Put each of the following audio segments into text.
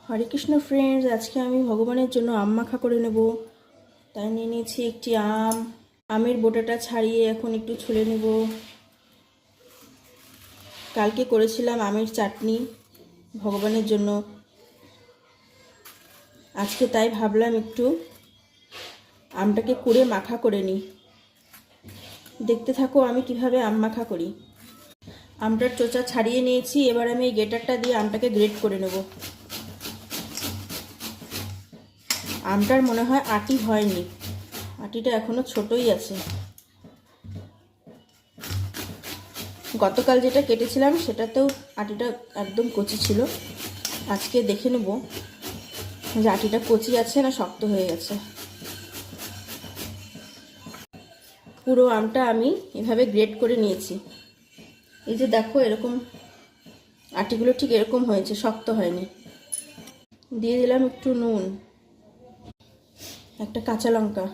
হরে Krishna friends, আজকে আমি ভগবানের জন্য আম মাখা করে নেব। তাই নিয়ে নিয়েছি একটি আম। আমের বোটাটা ছাড়িয়ে এখন একটু ছুলে নেব। কালকে করেছিলাম আমের চাটনি ভগবানের জন্য, আজকে তাই ভাবলাম একটু আমটাকে কুড়ে মাখা করে নিই। দেখতে থাকো আমি কিভাবে আম মাখা করি। আমটার চোচা ছাড়িয়ে নিয়েছি, এবার আমি এই গ্রেটারটা দিয়ে আমটাকে গ্রেট করে নেব। আমটার মনে হয় আটি হয়নি, আটিটা এখনো ছোটই আছে। গতকাল যেটা কেটেছিলাম সেটাতেও আটিটা একদম কচি ছিল। আজকে দেখে নেব যে আটিটা কচি আছে না শক্ত হয়ে গেছে। পুরো আমটা আমি এভাবে গ্রেট করে নিয়েছি। এই যে দেখো, এরকম আটিগুলো ঠিক এরকম হয়েছে, শক্ত হয়নি। দিয়ে দিলাম একটু নুন, একটা কাঁচা লঙ্কা।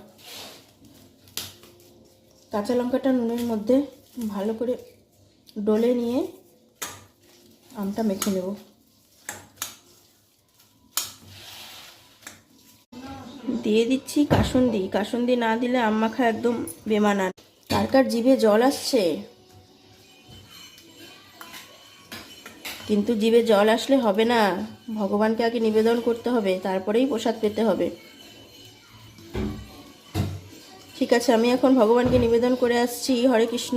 কাঁচা লঙ্কাটা নুনের মধ্যে ভালো করে ডলে নিয়ে আমটা মেখে নেব। দিয়ে দিচ্ছি কাসুন্দি। কাসুন্দি না দিলে আম মাখা একদম বেমানান। কার কার জিভে জল আসছে? কিন্তু জিভে জল আসলে হবে না, ভগবানকে আগে নিবেদন করতে হবে, তারপরেই প্রসাদ পেতে হবে। ঠিক আছে, আমি এখন ভগবানকে নিবেদন করে আসছি। হরে কৃষ্ণ।